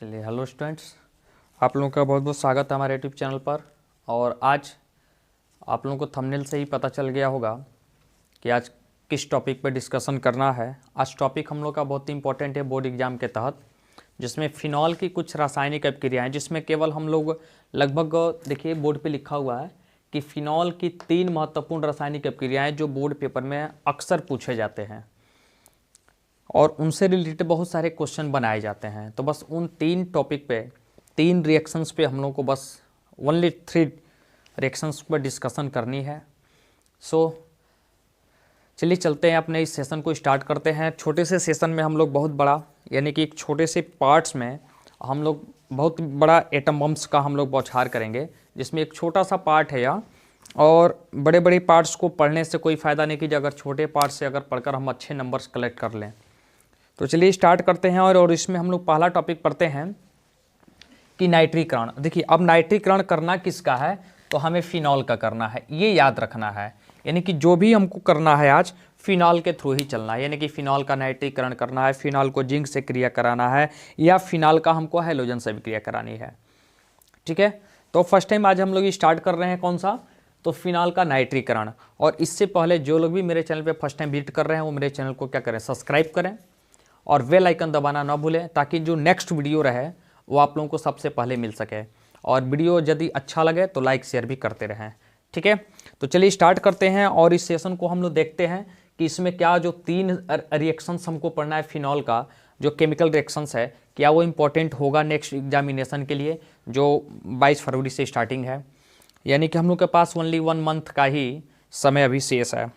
चलिए, hello students, आप लोगों का बहुत बहुत स्वागत है हमारे यूट्यूब चैनल पर। और आज आप लोगों को थंबनेल से ही पता चल गया होगा कि आज किस टॉपिक पर डिस्कशन करना है। आज टॉपिक हम लोग का बहुत ही इंपॉर्टेंट है बोर्ड एग्जाम के तहत, जिसमें फिनॉल की कुछ रासायनिक अभिक्रियाएँ, जिसमें केवल हम लोग लगभग देखिए बोर्ड पे लिखा हुआ है कि फिनॉल की 3 महत्वपूर्ण रासायनिक अभिक्रियाएँ जो बोर्ड पेपर में अक्सर पूछे जाते हैं और उनसे रिलेटेड बहुत सारे क्वेश्चन बनाए जाते हैं। तो बस उन 3 टॉपिक पे, 3 रिएक्शंस पे हम लोग को बस ओनली 3 रिएक्शंस पर डिस्कशन करनी है। चलिए चलते हैं, अपने इस सेशन को स्टार्ट करते हैं। छोटे से सेशन में हम लोग बहुत बड़ा, यानी कि एक छोटे से पार्ट्स में हम लोग बहुत बड़ा एटम बम्स का हम लोग बौछार करेंगे, जिसमें एक छोटा सा पार्ट है यह। और बड़े बड़े पार्ट्स को पढ़ने से कोई फ़ायदा नहीं कि अगर छोटे पार्ट से अगर पढ़कर हम अच्छे नंबर्स कलेक्ट कर लें। तो चलिए स्टार्ट करते हैं। और इसमें हम लोग पहला टॉपिक पढ़ते हैं कि नाइट्रीकरण। देखिए, अब नाइट्रीकरण करना किसका है, तो हमें फिनॉल का करना है, ये याद रखना है। यानी कि जो भी हमको करना है आज, फिनॉल के थ्रू ही चलना है। यानी कि फिनॉल का नाइट्रीकरण करना है, फिनॉल को जिंक से क्रिया कराना है, या फिनॉल का हमको हैलोजन से भी क्रिया करानी है। ठीक है, तो फर्स्ट टाइम आज हम लोग स्टार्ट कर रहे हैं कौन सा, तो फिनॉल का नाइट्रीकरण। और इससे पहले जो लोग भी मेरे चैनल पे फर्स्ट टाइम विजिट कर रहे हैं, वो मेरे चैनल को क्या करें, सब्सक्राइब करें और बेल आइकन दबाना ना भूलें, ताकि जो नेक्स्ट वीडियो रहे वो आप लोगों को सबसे पहले मिल सके। और वीडियो यदि अच्छा लगे तो लाइक शेयर भी करते रहें। ठीक है, तो चलिए स्टार्ट करते हैं। और इस सेशन को हम लोग देखते हैं कि इसमें क्या जो 3 रिएक्शंस हमको पढ़ना है फिनॉल का, जो केमिकल रिएक्शंस है, क्या वो इंपॉर्टेंट होगा नेक्स्ट एग्जामिनेशन के लिए, जो 22 फरवरी से स्टार्टिंग है। यानी कि हम लोग के पास ओनली 1 मंथ का ही समय अभी शेष है।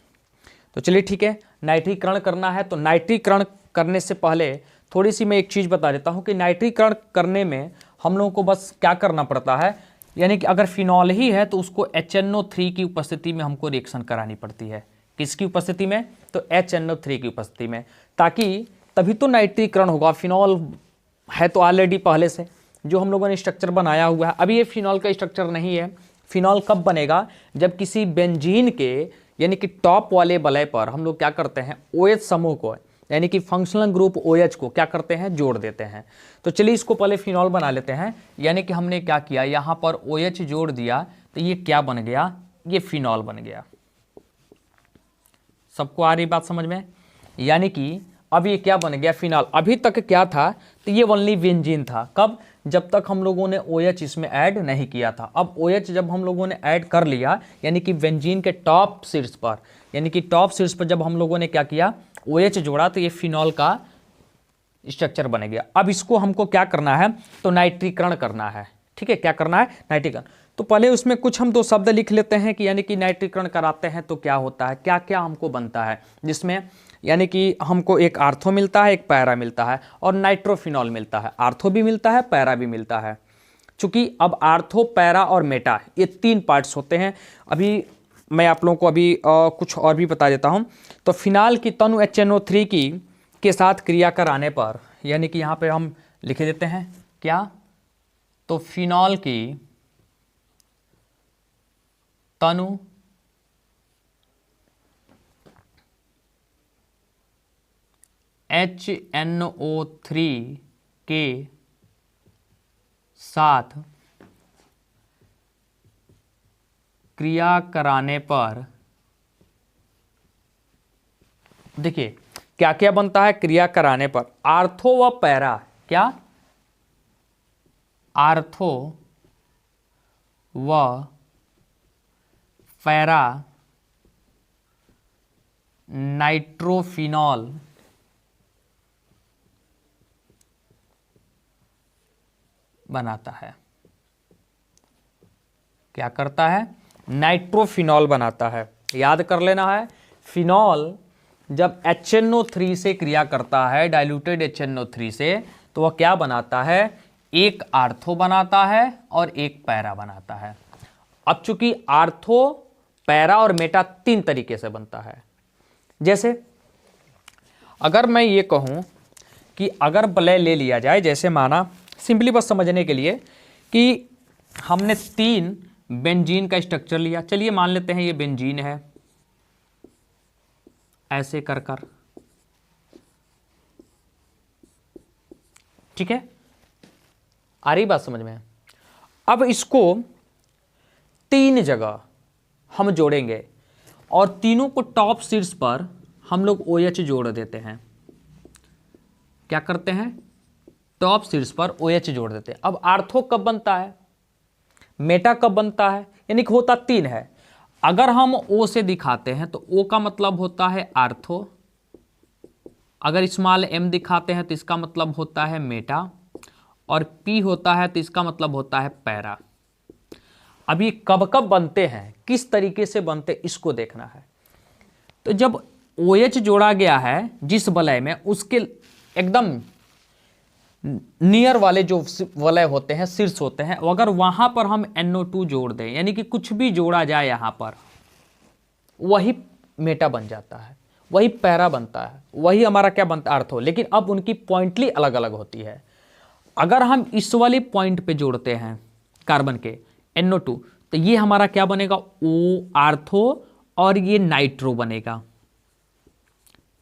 तो चलिए ठीक है, नाइट्रीकरण करना है। तो नाइट्रीकरण करने से पहले थोड़ी सी मैं एक चीज़ बता देता हूँ कि नाइट्रीकरण करने में हम लोगों को बस क्या करना पड़ता है। यानी कि अगर फिनॉल ही है तो उसको HNO3 की उपस्थिति में हमको रिएक्शन करानी पड़ती है। किसकी उपस्थिति में, तो HNO3 की उपस्थिति में, ताकि तभी तो नाइट्रीकरण होगा। फिनॉल है तो ऑलरेडी पहले से जो हम लोगों ने स्ट्रक्चर बनाया हुआ है। अभी ये फिनॉल का स्ट्रक्चर नहीं है। फिनॉल कब बनेगा, जब किसी बेंजीन के यानी कि टॉप वाले वलय पर हम लोग क्या करते हैं, OH समूह को, यानी कि फंक्शनल ग्रुप OH को क्या करते हैं, जोड़ देते हैं। तो चलिए इसको पहले फिनॉल बना लेते हैं। यानी कि हमने क्या किया, यहाँ पर OH जोड़ दिया तो ये क्या बन गया, ये फिनॉल बन गया। सबको आ रही बात समझ में। यानी कि अब ये क्या बन गया, फिनॉल। अभी तक क्या था, तो ये ओनली बेंजीन था। कब, जब तक हम लोगों ने OH इसमें ऐड नहीं किया था। अब OH जब हम लोगों ने ऐड कर लिया, यानी कि बेंजीन के टॉप शीर्ष पर, यानी कि टॉप शीर्ष पर जब हम लोगों ने क्या किया, OH जोड़ा, तो ये फिनॉल का स्ट्रक्चर बन गया। अब इसको हमको क्या करना है, तो नाइट्रीकरण करना है। ठीक है, क्या करना है, नाइट्रीकरण। तो पहले उसमें कुछ हम 2 शब्द लिख लेते हैं कि यानी कि नाइट्रीकरण कराते हैं तो क्या होता है, क्या क्या हमको बनता है, जिसमें यानी कि हमको एक आर्थो मिलता है, एक पैरा मिलता है, और नाइट्रोफिनॉल मिलता है। आर्थो भी मिलता है, पैरा भी मिलता है। चूंकि अब आर्थो, पैरा और मेटा, ये 3 पार्ट्स होते हैं। अभी मैं आप लोगों को अभी कुछ और भी बता देता हूं। तो फिनॉल की तनु HNO3 की के साथ क्रिया कराने पर, यानी कि यहां पे हम लिख देते हैं क्या, तो फिनॉल की तनु HNO3 के साथ क्रिया कराने पर, देखिए क्या क्या बनता है क्रिया कराने पर, आर्थो व पैरा, क्या, आर्थो व पैरा नाइट्रोफिनॉल बनाता है। क्या करता है, नाइट्रोफिनॉल बनाता है। याद कर लेना है, फिनॉल जब HNO3 से क्रिया करता है, डाइल्यूटेड HNO3 से, तो वह क्या बनाता है, एक आर्थो बनाता है और एक पैरा बनाता है। अब चूंकि आर्थो, पैरा और मेटा 3 तरीके से बनता है। जैसे अगर मैं ये कहूं कि अगर वलय ले लिया जाए, जैसे माना सिंपली बस समझने के लिए कि हमने 3 बेंजीन का स्ट्रक्चर लिया। चलिए मान लेते हैं ये बेंजीन है, ऐसे कर कर, ठीक है। आ रही बात समझ में? अब इसको 3 जगह हम जोड़ेंगे और तीनों को टॉप शीर्ष पर हम लोग OH जोड़ देते हैं। क्या करते हैं? टॉप शीर्ष पर OH जोड़ देते हैं। अब आर्थो कब बनता है, मेटा कब बनता है, यानी कि होता 3 है। अगर हम O से दिखाते हैं तो O का मतलब होता है आर्थो, अगर स्मॉल m दिखाते हैं तो इसका मतलब होता है मेटा, और P होता है तो इसका मतलब होता है पैरा। अब ये कब कब बनते हैं, किस तरीके से बनते, इसको देखना है। तो जब OH जोड़ा गया है जिस वलय में, उसके एकदम नियर वाले जो वलय होते हैं, शीर्ष होते हैं, अगर वहां पर हम NO2 जोड़ दें, यानी कि कुछ भी जोड़ा जाए यहां पर, वही मेटा बन जाता है, वही पैरा बनता है, वही हमारा क्या बनता है, आर्थो। लेकिन अब उनकी पॉइंटली अलग अलग होती है। अगर हम इस वाले पॉइंट पे जोड़ते हैं कार्बन के NO2, तो ये हमारा क्या बनेगा, O आर्थो, और ये नाइट्रो बनेगा।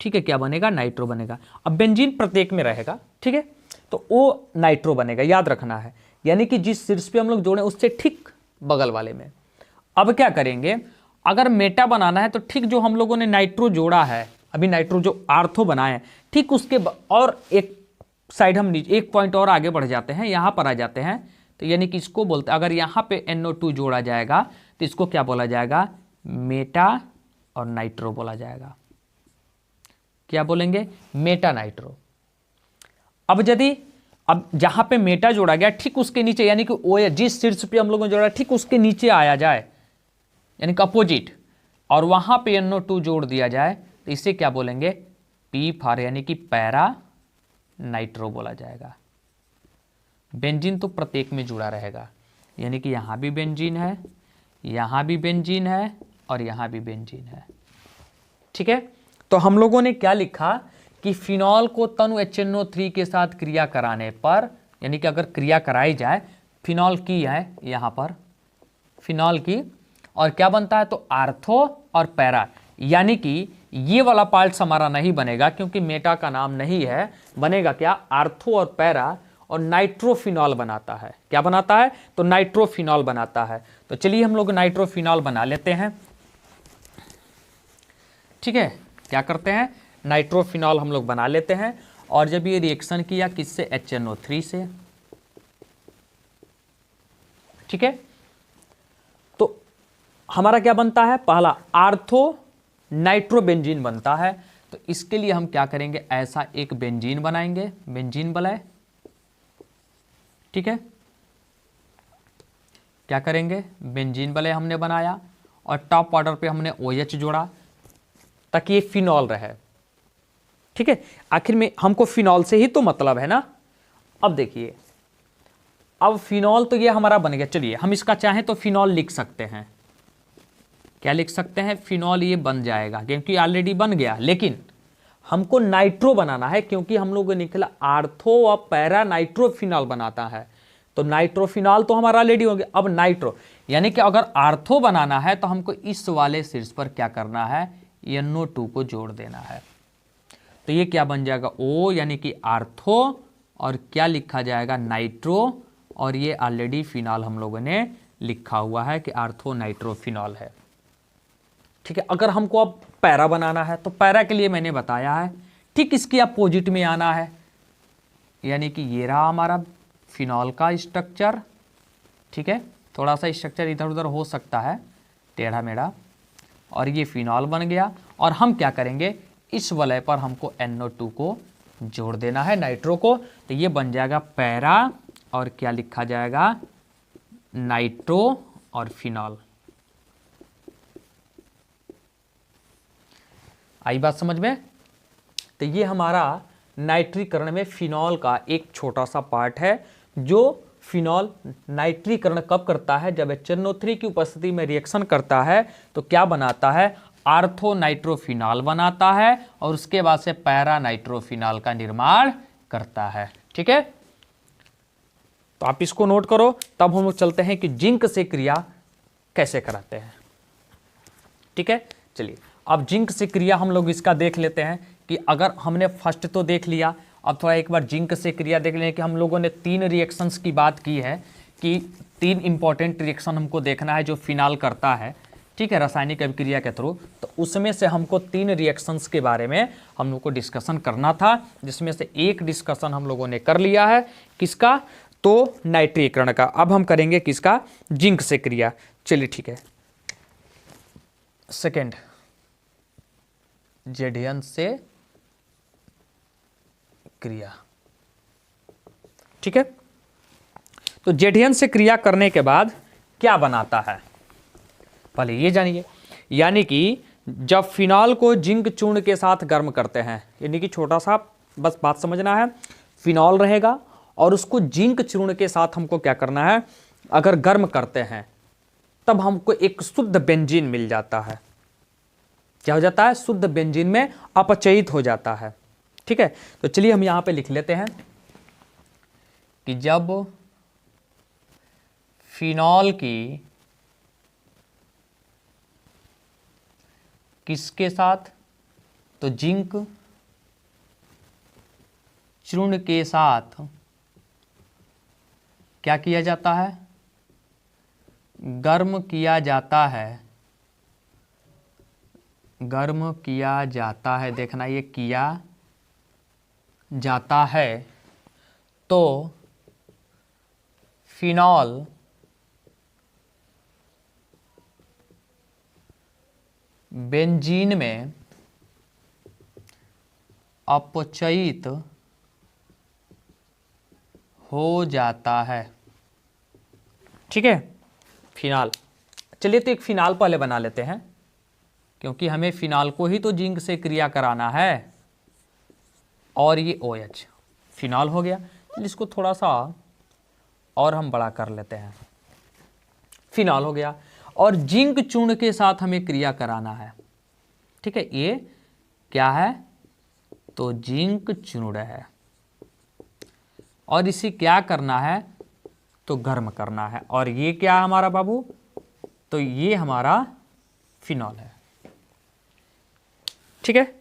ठीक है, क्या बनेगा, नाइट्रो बनेगा। अब बेंजीन प्रत्येक में रहेगा, ठीक है, तो O नाइट्रो बनेगा, याद रखना है। यानी कि जिस शीर्ष पे हम लोग जोड़े उससे ठीक बगल वाले में। अब क्या करेंगे, अगर मेटा बनाना है तो ठीक जो हम लोगों ने नाइट्रो जोड़ा है, अभी नाइट्रो जो आर्थो बनाए, ठीक उसके और एक साइड हम नीचे एक पॉइंट और आगे बढ़ जाते हैं, यहां पर आ जाते हैं, तो यानी कि इसको बोलते हैं, अगर यहां पे NO2 जोड़ा जाएगा तो इसको क्या बोला जाएगा, मेटा और नाइट्रो बोला जाएगा। क्या बोलेंगे, मेटा नाइट्रो। अब यदि अब जहां पे मेटा जोड़ा गया ठीक उसके नीचे, यानी कि OH जिस शीर्ष पे हम लोगों ने जोड़ा ठीक उसके नीचे आया जाए, यानी कि अपोजिट, और वहां पे NO2 जोड़ दिया जाए, तो इसे क्या बोलेंगे, P फॉर यानी कि पैरा नाइट्रो बोला जाएगा। बेंजीन तो प्रत्येक में जुड़ा रहेगा, यानी कि यहां भी बेंजीन है, यहां भी बेंजीन है, और यहां भी बेंजीन है। ठीक है, तो हम लोगों ने क्या लिखा कि फिनॉल को तनु HNO3 के साथ क्रिया कराने पर, यानी कि अगर क्रिया कराई जाए, फिनॉल की है यहां पर, फिनॉल की, और क्या बनता है, तो आर्थो और पैरा। यानी कि ये वाला पार्ट हमारा नहीं बनेगा क्योंकि मेटा का नाम नहीं है, बनेगा क्या, आर्थो और पैरा, और नाइट्रोफिनॉल बनाता है। क्या बनाता है, तो नाइट्रोफिनॉल बनाता है। तो चलिए हम लोग नाइट्रोफिनॉल बना लेते हैं। ठीक है, क्या करते हैं, नाइट्रोफिनॉल हम लोग बना लेते हैं। और जब ये रिएक्शन किया किससे, HNO3 से, ठीक है, तो हमारा क्या बनता है, पहला आर्थो नाइट्रोबेंजीन बनता है। तो इसके लिए हम क्या करेंगे, ऐसा एक बेंजीन बनाएंगे, बेंजीन वलय। ठीक है, क्या करेंगे, बेंजीन वलय हमने बनाया, और टॉप ऑर्डर पे हमने OH जोड़ा ताकि ये फिनॉल रहे। ठीक है, आखिर में हमको फिनॉल से ही तो मतलब है ना। अब देखिए, अब फिनॉल तो ये हमारा बन गया। चलिए हम इसका चाहें तो फिनॉल लिख सकते हैं। क्या लिख सकते हैं, फिनॉल ये बन जाएगा क्योंकि ऑलरेडी बन गया। लेकिन हमको नाइट्रो बनाना है क्योंकि हम लोग निकला आर्थो और पैरा नाइट्रोफिनॉल बनाता है। तो नाइट्रोफिनॉल तो हमारा ऑलरेडी हो गया। अब नाइट्रो, यानी कि अगर आर्थो बनाना है तो हमको इस वाले शीर्ष पर क्या करना है, NO2 को जोड़ देना है। तो ये क्या बन जाएगा, O यानी कि आर्थो, और क्या लिखा जाएगा, नाइट्रो, और ये ऑलरेडी फिनॉल हम लोगों ने लिखा हुआ है कि आर्थो नाइट्रोफिनॉल है। ठीक है, अगर हमको अब पैरा बनाना है तो पैरा के लिए मैंने बताया है ठीक इसकी अपोजिट में आना है, यानी कि ये रहा हमारा फिनॉल का स्ट्रक्चर। ठीक है, थोड़ा सा स्ट्रक्चर इधर उधर हो सकता है टेढ़ा मेढ़ा, और ये फिनॉल बन गया। और हम क्या करेंगे, इस वलय पर हमको NO2 को जोड़ देना है, नाइट्रो को। तो ये बन जाएगा पैरा, और क्या लिखा जाएगा, नाइट्रो और फिनॉल। आई बात समझ में। तो ये हमारा नाइट्रीकरण में फिनॉल का एक छोटा सा पार्ट है, जो फिनॉल नाइट्रीकरण कब करता है, जब HNO3 की उपस्थिति में रिएक्शन करता है तो क्या बनाता है, आर्थो नाइट्रोफिनॉल बनाता है, और उसके बाद से पैरा नाइट्रोफिनॉल का निर्माण करता है। ठीक है, तो आप इसको नोट करो। तब हम लोग चलते हैं कि जिंक से क्रिया कैसे कराते हैं। ठीक है, चलिए अब जिंक से क्रिया हम लोग इसका देख लेते हैं कि अगर हमने फर्स्ट तो देख लिया, अब थोड़ा एक बार जिंक से क्रिया देख लें कि हम लोगों ने 3 रिएक्शंस की बात की है कि 3 इंपॉर्टेंट रिएक्शन हमको देखना है जो फिनॉल करता है, ठीक है, रासायनिक अभिक्रिया के थ्रू। तो उसमें से हमको 3 रिएक्शंस के बारे में हम लोग को डिस्कशन करना था, जिसमें से एक डिस्कशन हम लोगों ने कर लिया है, किसका, तो नाइट्रीकरण का। अब हम करेंगे किसका, जिंक से क्रिया। चलिए ठीक है, सेकेंड जेडियन से क्रिया, ठीक है। तो जेडियन से क्रिया करने के बाद क्या बनाता है, पहले ये जानिए। यानी कि जब फिनॉल को जिंक चूर्ण के साथ गर्म करते हैं, यानी कि छोटा सा बस बात समझना है, फिनॉल रहेगा और उसको जिंक चूर्ण के साथ हमको क्या करना है, अगर गर्म करते हैं तब हमको एक शुद्ध बेंजीन मिल जाता है। क्या हो जाता है, शुद्ध बेंजीन में अपचयित हो जाता है, ठीक है। तो चलिए हम यहां पे लिख लेते हैं कि जब फिनॉल की किसके साथ, तो जिंक चूर्ण के साथ क्या किया जाता है, गर्म किया जाता है, गर्म किया जाता है, देखना ये किया जाता है, तो फिनॉल बेंजीन में अपचयित हो जाता है, ठीक है, फिनॉल। चलिए तो एक फिनॉल पहले बना लेते हैं, क्योंकि हमें फिनॉल को ही तो जिंक से क्रिया कराना है। और ये OH फिनॉल हो गया। इसको थोड़ा सा और हम बड़ा कर लेते हैं, फिनॉल हो गया। और जिंक चूर्ण के साथ हमें क्रिया कराना है, ठीक है। ये क्या है, तो जिंक चूर्ण है, और इसे क्या करना है, तो गर्म करना है। और ये क्या है हमारा बाबू, तो ये हमारा फिनॉल है, ठीक है,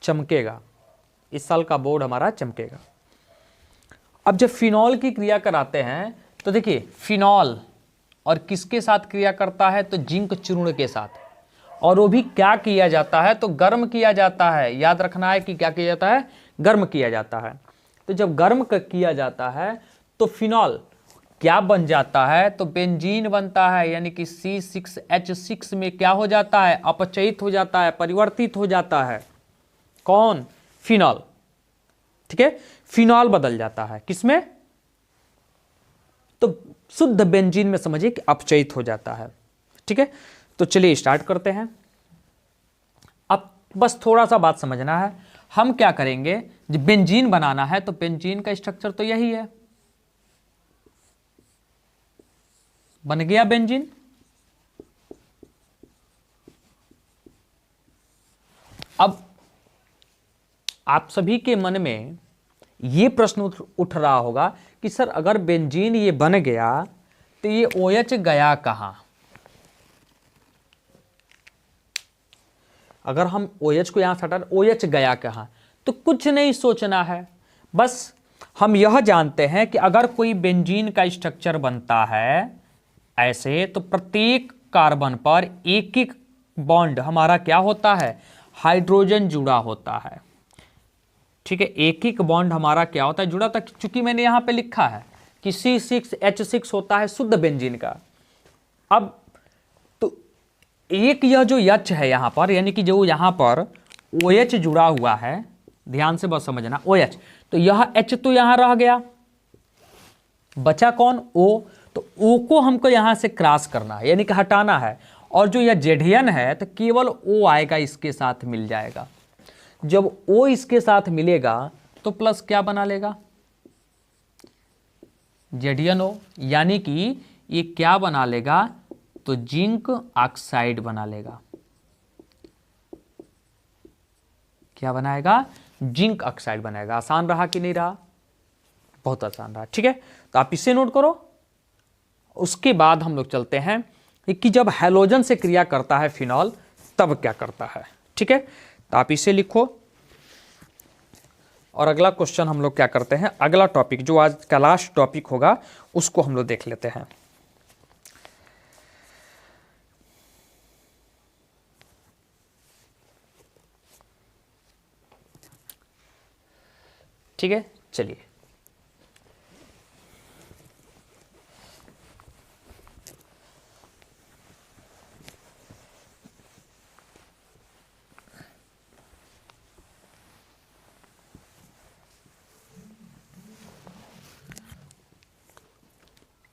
चमकेगा, इस साल का बोर्ड हमारा चमकेगा। अब जब फिनॉल की क्रिया कराते हैं तो देखिए फिनॉल और किसके साथ क्रिया करता है, तो जिंक चूर्ण के साथ, और वो भी क्या किया जाता है, तो गर्म किया जाता है। याद रखना है कि क्या किया जाता है, गर्म किया जाता है। तो जब गर्म किया जाता है तो फिनॉल क्या बन जाता है, तो बेंजीन बनता है, यानी कि C6H6 में क्या हो जाता है, अपचयित हो जाता है, परिवर्तित हो जाता है, कौन, फिनॉल, ठीक है। फिनॉल बदल जाता है किसमें, तो शुद्ध बेंजीन में समझिए कि अपचयित हो जाता है, ठीक है। तो चलिए स्टार्ट करते हैं। अब बस थोड़ा सा बात समझना है, हम क्या करेंगे, जब बेंजीन बनाना है तो बेंजीन का स्ट्रक्चर तो यही है, बन गया बेंजीन। अब आप सभी के मन में ये प्रश्न उठ रहा होगा कि सर अगर बेंजीन ये बन गया तो ये OH गया कहां। अगर हम OH को यहां से हटा, OH गया कहां, तो कुछ नहीं सोचना है, बस हम यह जानते हैं कि अगर कोई बेंजीन का स्ट्रक्चर बनता है ऐसे, तो प्रत्येक कार्बन पर एक एक बॉन्ड हमारा क्या होता है, हाइड्रोजन जुड़ा होता है, ठीक है। एक एक बॉन्ड हमारा क्या होता है, जुड़ा होता है। चूंकि मैंने यहां पे लिखा है कि C6H6 होता है शुद्ध बेंजीन का। अब तो एक यह जो H है यहां पर, यानी कि जो यहां पर OH जुड़ा हुआ है, ध्यान से बस समझना, OH, तो यह H तो यहां रह गया, बचा कौन, O। तो O को हमको यहां से क्रॉस करना है, यानी कि हटाना है। और जो यह जेडियन है तो केवल O आएगा, इसके साथ मिल जाएगा। जब O इसके साथ मिलेगा तो प्लस क्या बना लेगा, जेडियन O, यानी कि ये क्या बना लेगा, तो जिंक ऑक्साइड बना लेगा। क्या बनाएगा, जिंक ऑक्साइड बनाएगा। आसान रहा कि नहीं रहा, बहुत आसान रहा, ठीक है। तो आप इसे नोट करो। उसके बाद हम लोग चलते हैं कि जब हैलोजन से क्रिया करता है फिनॉल तब क्या करता है, ठीक है। तो आप इसे लिखो और अगला क्वेश्चन हम लोग क्या करते हैं, अगला टॉपिक जो आज का लास्ट टॉपिक होगा उसको हम लोग देख लेते हैं। ठीक है, चलिए।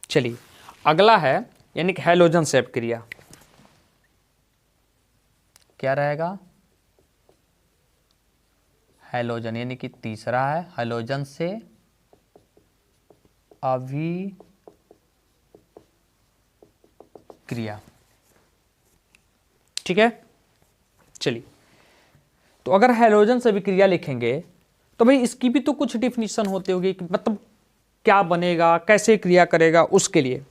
चलिए अगला है यानी कि हैलोजन से अपक्रिया। क्या रहेगा, हैलोजन यानी कि तीसरा है हैलोजन से अभिक्रिया। ठीक है, चलिए। तो अगर हैलोजन से अभिक्रिया लिखेंगे तो भाई इसकी भी तो कुछ डिफिनीशन होती होगी कि मतलब क्या बनेगा, कैसे क्रिया करेगा उसके लिए।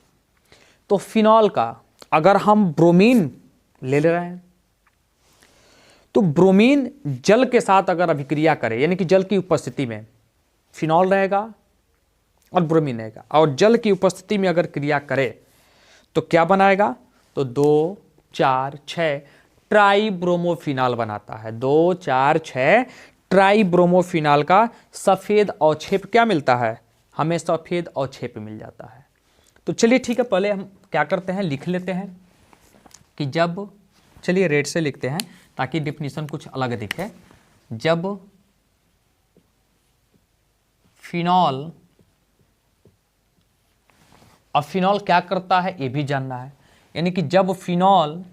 तो फिनॉल का अगर हम ब्रोमीन ले रहे हैं तो ब्रोमीन जल के साथ अगर अभिक्रिया करे यानी कि जल की उपस्थिति में फिनॉल रहेगा और ब्रोमीन रहेगा, और जल की उपस्थिति में अगर क्रिया करे तो क्या बनाएगा, तो 2 4 6 ट्राइब्रोमोफिनॉल बनाता है। 2 4 6 ट्राइब्रोमोफिनॉल का सफेद अवक्षेप क्या मिलता है, हमें सफेद अवक्षेप मिल जाता है। तो चलिए ठीक है, पहले हम क्या करते हैं, लिख लेते हैं कि जब, चलिए रेड से लिखते हैं ताकि डिफिनीशन कुछ अलग दिखे। जब फिनॉल, अब फिनॉल क्या करता है ये भी जानना है, यानी कि जब फिनॉल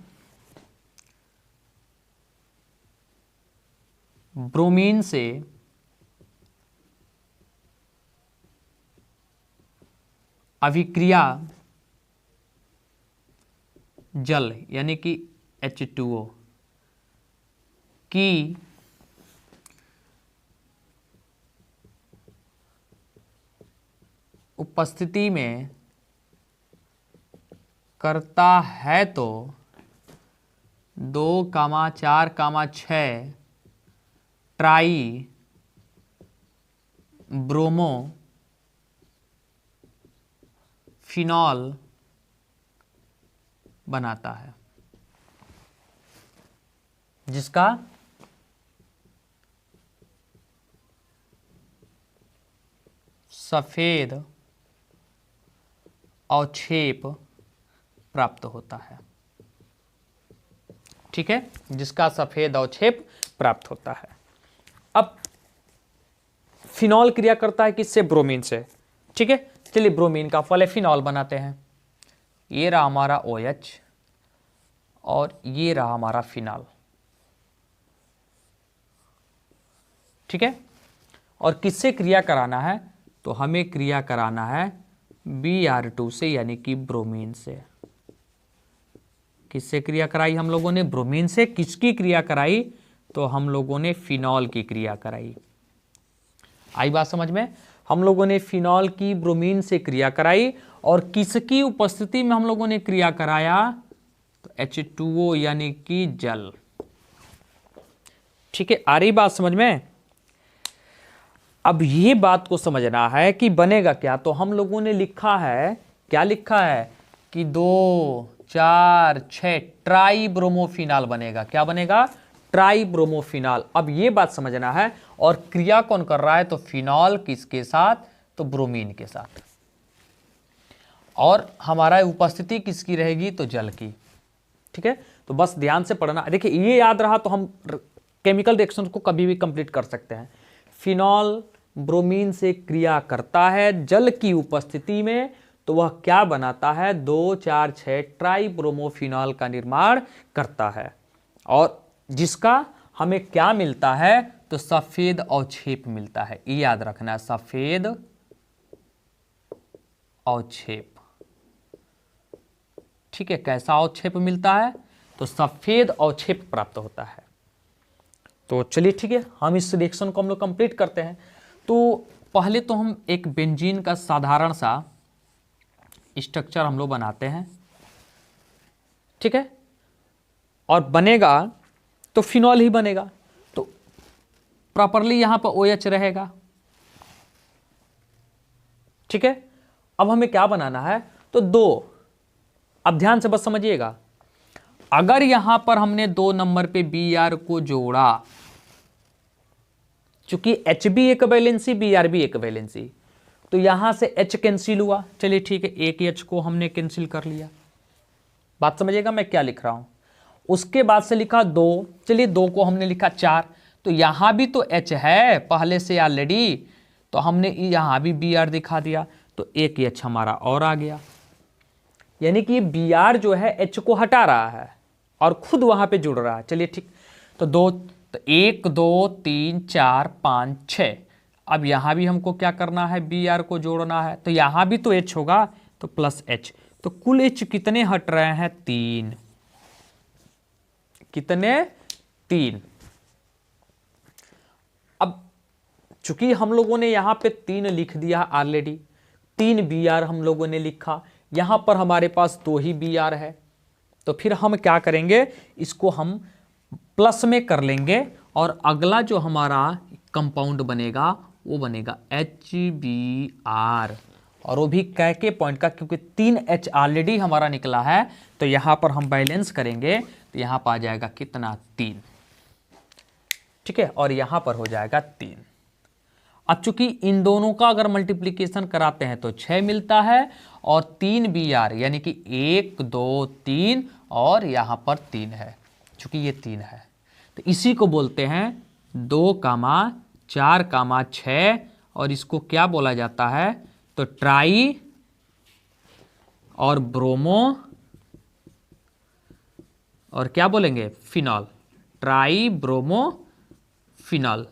ब्रोमीन से अभिक्रिया जल यानी कि H2O की उपस्थिति में करता है तो 2 4 6 ट्राई ब्रोमो फिनॉल बनाता है, जिसका सफेद अवक्षेप प्राप्त होता है। ठीक है, जिसका सफेद अवक्षेप प्राप्त होता है। अब फिनॉल क्रिया करता है किससे, ब्रोमीन से। ठीक है, चलिए ब्रोमीन का फल फिनॉल बनाते हैं। ये रहा हमारा OH और ये रहा हमारा फिनॉल। ठीक है, और किससे क्रिया कराना है, तो हमें क्रिया कराना है Br2 से यानी कि ब्रोमीन से। किससे क्रिया कराई हम लोगों ने, ब्रोमीन से। किसकी क्रिया कराई, तो हम लोगों ने फिनॉल की क्रिया कराई। आई बात समझ में, हम लोगों ने फिनॉल की ब्रोमीन से क्रिया कराई और किसकी उपस्थिति में हम लोगों ने क्रिया कराया, तो H2O यानी कि जल। ठीक है, आ रही बात समझ में। अब ये बात को समझना है कि बनेगा क्या, तो हम लोगों ने लिखा है, क्या लिखा है कि 2 4 6 ट्राइब्रोमोफिनॉल बनेगा। क्या बनेगा, ट्राइब्रोमोफिनॉल। अब ये बात समझना है, और क्रिया कौन कर रहा है, तो फिनॉल किसके साथ, तो ब्रोमीन के साथ, और हमारा उपस्थिति किसकी रहेगी, तो जल की। ठीक है, तो बस ध्यान से पढ़ना। देखिए ये याद रहा तो हम केमिकल रिएक्शन को कभी भी कंप्लीट कर सकते हैं। फिनॉल ब्रोमीन से क्रिया करता है जल की उपस्थिति में, तो वह क्या बनाता है, 2 4 6 ट्राइब्रोमोफिनॉल का निर्माण करता है, और जिसका हमें क्या मिलता है, तो सफेद अवक्षेप मिलता है। ये याद रखना, सफेद अवक्षेप। ठीक है, कैसा अवक्षेप मिलता है, तो सफेद अवक्षेप प्राप्त होता है। तो चलिए ठीक है, हम इस रिएक्शन को हम लोग कंप्लीट करते हैं। तो पहले तो हम एक बेंजीन का साधारण सा स्ट्रक्चर हम लोग बनाते हैं। ठीक है, और बनेगा तो फिनॉल ही बनेगा। तो प्रॉपरली यहां पर OH रहेगा। ठीक है, अब हमें क्या बनाना है, तो 2, अब ध्यान से बस समझिएगा, अगर यहां पर हमने 2 नंबर पे Br को जोड़ा, चूंकि Hb एक वैलेंसी Br भी एक वैलेंसी, तो यहां से H कैंसिल हुआ, चलिए ठीक है, एक H को हमने कैंसिल कर लिया। बात समझिएगा मैं क्या लिख रहा हूं। उसके बाद से लिखा 2, चलिए 2 को हमने लिखा 4, तो यहां भी तो H है पहले से ऑलरेडी, तो हमने यहां भी Br दिखा दिया, तो एक H हमारा और आ गया। यानी कि Br जो है H को हटा रहा है और खुद वहां पे जुड़ रहा है। चलिए ठीक, तो 1 2 3 4 5 6, अब यहां भी हमको क्या करना है, Br को जोड़ना है, तो यहां भी तो H होगा, तो प्लस H, तो कुल H कितने हट रहे हैं, 3, कितने, 3। अब चूंकि हम लोगों ने यहां पे 3 लिख दिया ऑलरेडी, 3 Br हम लोगों ने लिखा, यहां पर हमारे पास 2 ही Br है, तो फिर हम क्या करेंगे, इसको हम प्लस में कर लेंगे और अगला जो हमारा कंपाउंड बनेगा वो बनेगा HBr, और वो भी कै के पॉइंट का, क्योंकि 3 H ऑलरेडी हमारा निकला है, तो यहां पर हम बैलेंस करेंगे, तो यहां पर आ जाएगा कितना, 3। ठीक है, और यहां पर हो जाएगा 3। अब चूंकि इन दोनों का अगर मल्टीप्लीकेशन कराते हैं तो 6 मिलता है, और 3 Br यानी कि 1 2 3, और यहां पर 3 है, चूंकि ये 3 है, तो इसी को बोलते हैं 2, 4, 6, और इसको क्या बोला जाता है, तो ट्राई और ब्रोमो, और क्या बोलेंगे, फिनॉल, ट्राई ब्रोमो फिनॉल।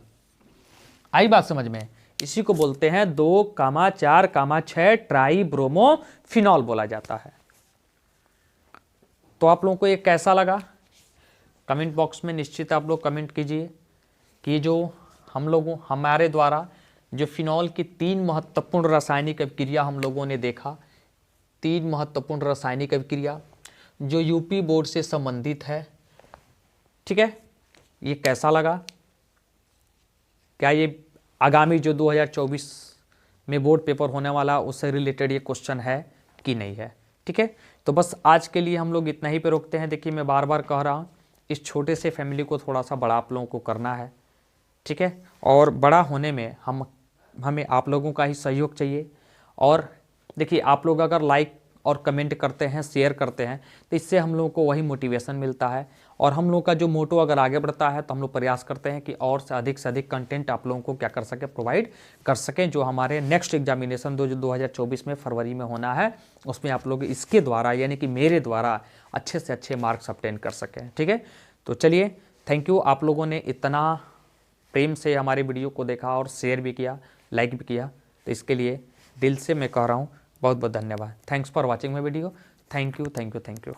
आई बात समझ में, इसी को बोलते हैं 2, 4, 6 ट्राई ब्रोमो फिनॉल बोला जाता है। तो आप लोगों को ये कैसा लगा, कमेंट बॉक्स में निश्चित आप लोग कमेंट कीजिए कि जो हमारे द्वारा जो फिनॉल की 3 महत्वपूर्ण रासायनिक अभिक्रिया हम लोगों ने देखा, 3 महत्वपूर्ण रासायनिक अभिक्रिया जो यूपी बोर्ड से संबंधित है। ठीक है, ये कैसा लगा, क्या ये आगामी जो 2024 में बोर्ड पेपर होने वाला उससे रिलेटेड ये क्वेश्चन है कि नहीं है। ठीक है, तो बस आज के लिए हम लोग इतना ही पे रोकते हैं। देखिए मैं बार बार कह रहा हूँ, इस छोटे से फैमिली को थोड़ा सा बड़ा आप लोगों को करना है। ठीक है, और बड़ा होने में हमें आप लोगों का ही सहयोग चाहिए। और देखिए आप लोग अगर लाइक और कमेंट करते हैं, शेयर करते हैं, तो इससे हम लोगों को वही मोटिवेशन मिलता है, और हम लोग का जो मोटो अगर आगे बढ़ता है तो हम लोग प्रयास करते हैं कि और से अधिक कंटेंट आप लोगों को क्या कर सके, प्रोवाइड कर सकें, जो हमारे नेक्स्ट एग्जामिनेशन 2024 में फरवरी में होना है, उसमें आप लोग इसके द्वारा यानी कि मेरे द्वारा अच्छे से अच्छे मार्क्स ऑब्टेन कर सकें। ठीक है, तो चलिए थैंक यू, आप लोगों ने इतना प्रेम से हमारे वीडियो को देखा और शेयर भी किया, लाइक भी किया, तो इसके लिए दिल से मैं कह रहा हूँ बहुत बहुत धन्यवाद। Thanks for watching my video. Thank you.